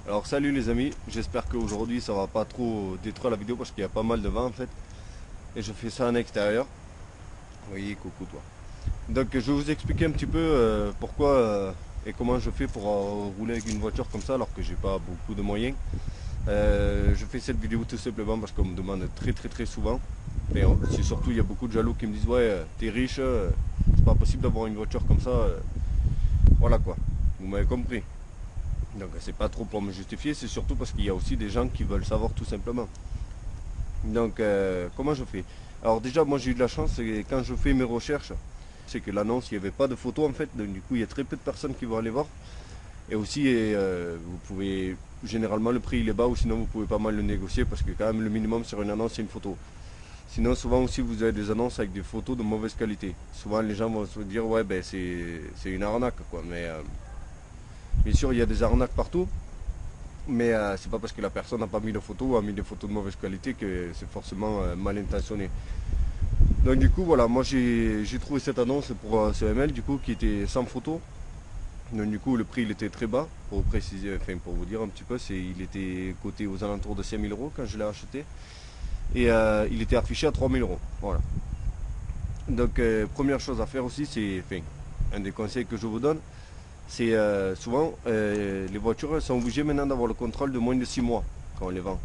Alors salut les amis, j'espère qu'aujourd'hui ça va pas trop détruire la vidéo parce qu'il y a pas mal de vent en fait. Et je fais ça en extérieur. Oui, coucou toi. Donc je vais vous expliquer un petit peu pourquoi et comment je fais pour rouler avec une voiture comme ça alors que j'ai pas beaucoup de moyens. Je fais cette vidéo tout simplement parce qu'on me demande très souvent. Et c'est surtout il y a beaucoup de jaloux qui me disent ouais t'es riche, c'est pas possible d'avoir une voiture comme ça. Voilà quoi, vous m'avez compris. Donc c'est pas trop pour me justifier, c'est surtout parce qu'il y a aussi des gens qui veulent savoir tout simplement. Donc comment je fais? Alors déjà moi j'ai eu de la chance et quand je fais mes recherches, c'est que l'annonce il n'y avait pas de photos en fait, donc du coup il y a très peu de personnes qui vont aller voir. Et aussi vous pouvez généralement le prix il est bas ou sinon vous pouvez pas mal le négocier parce que quand même le minimum sur une annonce c'est une photo. Sinon souvent aussi vous avez des annonces avec des photos de mauvaise qualité. Souvent les gens vont se dire ouais ben c'est une arnaque quoi, mais bien sûr il y a des arnaques partout. Mais c'est pas parce que la personne n'a pas mis de photos ou a mis des photos de mauvaise qualité que c'est forcément mal intentionné. Donc du coup voilà, moi j'ai trouvé cette annonce pour CML du coup qui était sans photo. Donc du coup le prix il était très bas pour préciser, enfin pour vous dire un petit peu, il était coté aux alentours de 5000 euros quand je l'ai acheté. Et il était affiché à 3000 euros. Voilà. Donc première chose à faire aussi, c'est enfin, un des conseils que je vous donne, c'est souvent les voitures sont obligées maintenant d'avoir le contrôle de moins de 6 mois quand on les vend.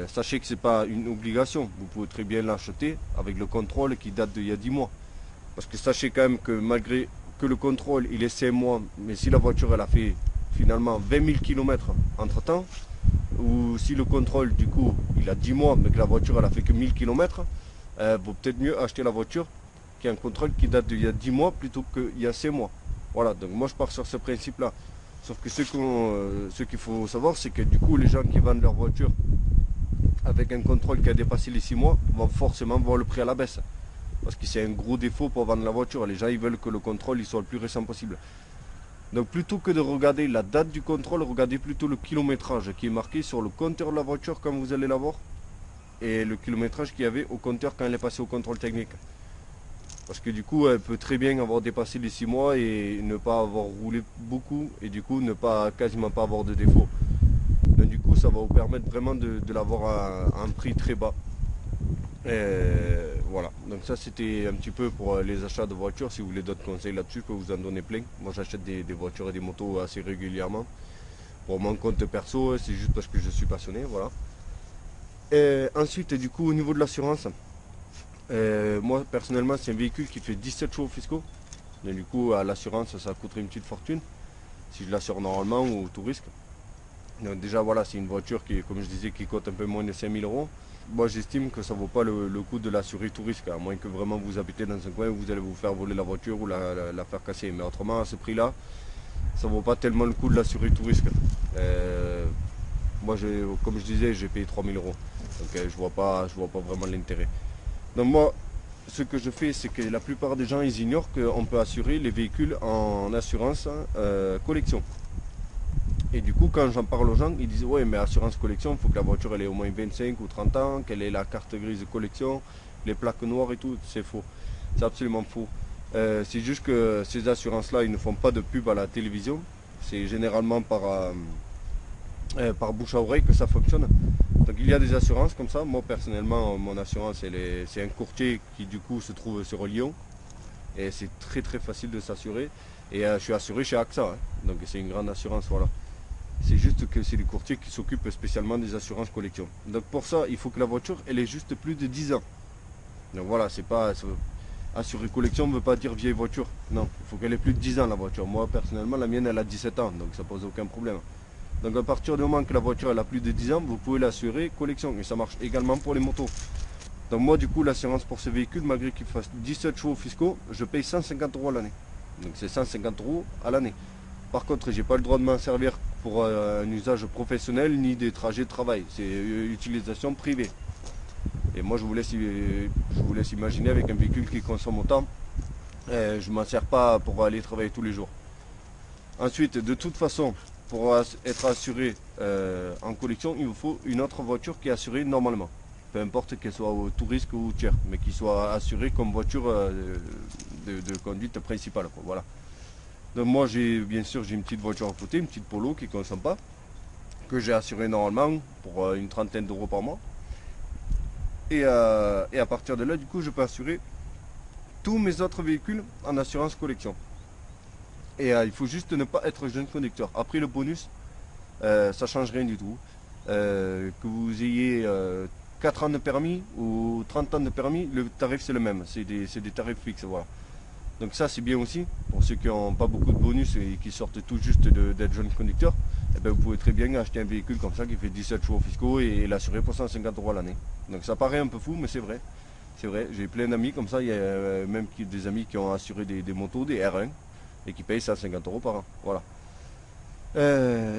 Sachez que ce n'est pas une obligation, vous pouvez très bien l'acheter avec le contrôle qui date d'il y a 10 mois. Parce que sachez quand même que malgré que le contrôle il est 5 mois, mais si la voiture elle a fait finalement 20 000 km entre temps, ou si le contrôle du coup il a 10 mois mais que la voiture elle a fait que 1000 km, vaut peut-être mieux acheter la voiture qui a un contrôle qui date d'il y a 10 mois plutôt qu'il y a 5 mois. Voilà, donc moi je pars sur ce principe-là. Sauf que ce qu'il faut savoir, c'est que du coup, les gens qui vendent leur voiture avec un contrôle qui a dépassé les 6 mois vont forcément voir le prix à la baisse. Parce que c'est un gros défaut pour vendre la voiture. Les gens ils veulent que le contrôle il soit le plus récent possible. Donc plutôt que de regarder la date du contrôle, regardez plutôt le kilométrage qui est marqué sur le compteur de la voiture quand vous allez la voir et le kilométrage qu'il y avait au compteur quand elle est passée au contrôle technique. Parce que du coup, elle peut très bien avoir dépassé les 6 mois et ne pas avoir roulé beaucoup et du coup ne pas quasiment pas avoir de défaut. Donc du coup, ça va vous permettre vraiment de l'avoir à un prix très bas. Et voilà, donc ça c'était un petit peu pour les achats de voitures. Si vous voulez d'autres conseils là-dessus, je peux vous en donner plein. Moi j'achète des voitures et des motos assez régulièrement. Pour mon compte perso, c'est juste parce que je suis passionné, voilà. Et ensuite, du coup, au niveau de l'assurance, moi personnellement c'est un véhicule qui fait 17 chevaux fiscaux. Et du coup à l'assurance ça coûterait une petite fortune si je l'assure normalement ou tout risque. Donc déjà voilà, c'est une voiture qui, comme je disais, qui coûte un peu moins de 5000 euros. Moi j'estime que ça ne vaut pas le coût de l'assurer tout risque, à moins que vraiment vous habitez dans un coin où vous allez vous faire voler la voiture ou la faire casser. Mais autrement à ce prix là, ça ne vaut pas tellement le coup de l'assurer tout risque. Moi comme je disais, j'ai payé 3000 euros. Donc je vois pas vraiment l'intérêt. Donc moi, ce que je fais, c'est que la plupart des gens, ils ignorent qu'on peut assurer les véhicules en assurance collection. Et du coup, quand j'en parle aux gens, ils disent ouais, mais assurance collection, il faut que la voiture elle ait au moins 25 ou 30 ans, qu'elle ait la carte grise de collection, les plaques noires et tout. C'est faux. C'est absolument faux. C'est juste que ces assurances-là, ils ne font pas de pub à la télévision. C'est généralement par bouche à oreille que ça fonctionne. Donc il y a des assurances comme ça. Moi personnellement, mon assurance, c'est un courtier qui du coup se trouve sur Lyon. Et c'est très facile de s'assurer. Et je suis assuré chez AXA. Hein. Donc c'est une grande assurance, voilà. C'est juste que c'est des courtiers qui s'occupent spécialement des assurances collection. Donc pour ça, il faut que la voiture, elle ait juste plus de 10 ans. Donc voilà, c'est pas... Assurer collection ne veut pas dire vieille voiture. Non, il faut qu'elle ait plus de 10 ans la voiture. Moi personnellement, la mienne, elle a 17 ans. Donc ça pose aucun problème. Donc à partir du moment que la voiture elle a plus de 10 ans, vous pouvez l'assurer collection. Et ça marche également pour les motos. Donc moi du coup l'assurance pour ce véhicule, malgré qu'il fasse 17 chevaux fiscaux, je paye 150 euros à l'année. Donc c'est 150 euros à l'année. Par contre, j'ai pas le droit de m'en servir pour un usage professionnel ni des trajets de travail. C'est utilisation privée. Et moi je vous laisse imaginer avec un véhicule qui consomme autant, je ne m'en sers pas pour aller travailler tous les jours. Ensuite, de toute façon, pour être assuré en collection, il vous faut une autre voiture qui est assurée normalement. Peu importe qu'elle soit au tout risque ou tiers, mais qui soit assurée comme voiture de conduite principale. Quoi, voilà. Donc moi, bien sûr, j'ai une petite voiture à côté, une petite Polo qui ne consomme pas. que j'ai assuré normalement pour une trentaine d'euros par mois. Et à partir de là, du coup, je peux assurer tous mes autres véhicules en assurance collection. Et il faut juste ne pas être jeune conducteur. Après le bonus, ça change rien du tout. Que vous ayez 4 ans de permis ou 30 ans de permis, le tarif c'est le même. C'est des tarifs fixes. Voilà. Donc ça c'est bien aussi. Pour ceux qui n'ont pas beaucoup de bonus et qui sortent tout juste d'être jeune conducteur, eh ben, vous pouvez très bien acheter un véhicule comme ça qui fait 17 chevaux fiscaux et l'assurer pour 150 euros à l'année. Donc ça paraît un peu fou, mais c'est vrai. C'est vrai, j'ai plein d'amis comme ça. Il y a même des amis qui ont assuré des motos, des R1, et qui payent 150 euros par an. Voilà.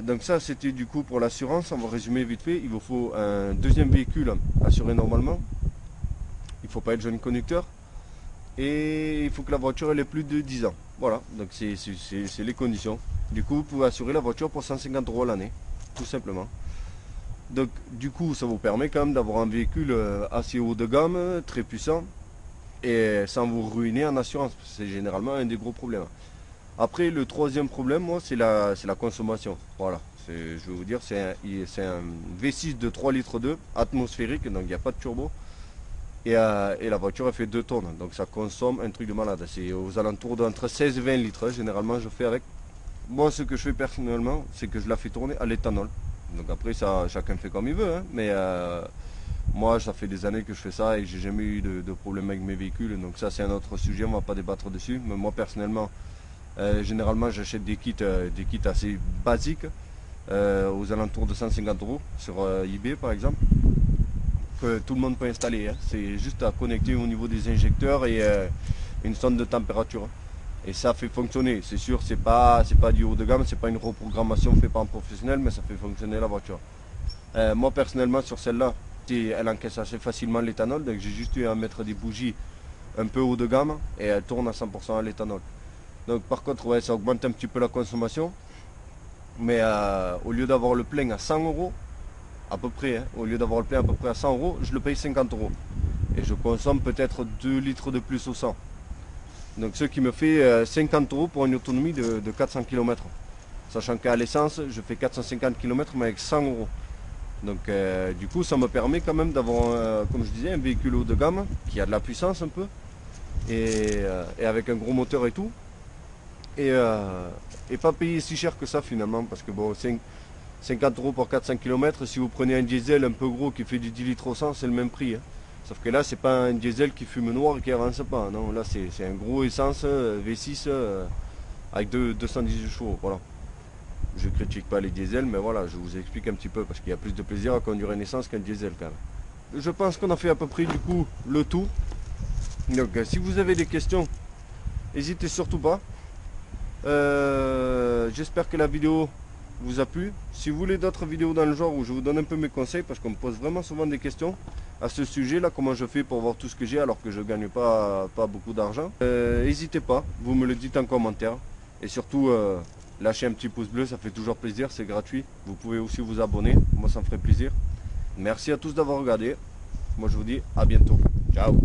Donc ça c'était du coup pour l'assurance. On va résumer vite fait. Il vous faut un deuxième véhicule assuré normalement. Il ne faut pas être jeune conducteur. Et il faut que la voiture elle ait plus de 10 ans. Voilà, donc c'est les conditions. Du coup vous pouvez assurer la voiture pour 150 euros l'année. Tout simplement. Donc du coup ça vous permet quand même d'avoir un véhicule assez haut de gamme, très puissant. Et sans vous ruiner en assurance. C'est généralement un des gros problèmes. Après, le troisième problème, moi, c'est la consommation. Voilà. Je vais vous dire, c'est un V6 de 3 litres 2, atmosphérique, donc il n'y a pas de turbo. Et la voiture, elle fait 2 tonnes. Donc ça consomme un truc de malade. C'est aux alentours d'entre 16 et 20 litres. Généralement, je fais avec. Moi, ce que je fais personnellement, c'est que je la fais tourner à l'éthanol. Donc après, ça, chacun fait comme il veut. Hein. Mais moi, ça fait des années que je fais ça et j'ai jamais eu de problème avec mes véhicules. Donc ça, c'est un autre sujet. On ne va pas débattre dessus. Mais moi, personnellement, généralement j'achète des kits assez basiques aux alentours de 150 euros sur eBay par exemple, que tout le monde peut installer. Hein. C'est juste à connecter au niveau des injecteurs et une sonde de température. Et ça fait fonctionner. C'est sûr, c'est pas du haut de gamme, c'est pas une reprogrammation faite par un professionnel, mais ça fait fonctionner la voiture. Moi personnellement sur celle-là, elle encaisse assez facilement l'éthanol, donc j'ai juste eu à mettre des bougies un peu haut de gamme et elle tourne à 100% à l'éthanol. Donc par contre, ouais, ça augmente un petit peu la consommation. Mais au lieu d'avoir le plein à 100 euros, à peu près, hein, au lieu d'avoir le plein à peu près à 100 euros, je le paye 50 euros. Et je consomme peut-être 2 litres de plus au 100. Donc ce qui me fait 50 euros pour une autonomie de 400 km. Sachant qu'à l'essence, je fais 450 km mais avec 100 euros. Donc du coup, ça me permet quand même d'avoir, comme je disais, un véhicule haut de gamme qui a de la puissance un peu. Et avec un gros moteur et tout. Et pas payer si cher que ça finalement, parce que bon, 50 euros pour 400 km, si vous prenez un diesel un peu gros qui fait du 10 litres au 100, c'est le même prix. Hein. Sauf que là, c'est pas un diesel qui fume noir et qui avance pas. Non, là, c'est un gros essence V6 avec 218 chevaux. Voilà. Je critique pas les diesels, mais voilà, je vous explique un petit peu, parce qu'il y a plus de plaisir à conduire une essence qu'un diesel quand même. Je pense qu'on a fait à peu près du coup le tout. Donc si vous avez des questions, n'hésitez surtout pas. J'espère que la vidéo vous a plu. Si vous voulez d'autres vidéos dans le genre où je vous donne un peu mes conseils, parce qu'on me pose vraiment souvent des questions à ce sujet là, comment je fais pour voir tout ce que j'ai alors que je ne gagne pas beaucoup d'argent, n'hésitez pas, vous me le dites en commentaire. Et surtout lâchez un petit pouce bleu, ça fait toujours plaisir, c'est gratuit. Vous pouvez aussi vous abonner, moi ça me ferait plaisir. Merci à tous d'avoir regardé. Moi je vous dis à bientôt. Ciao.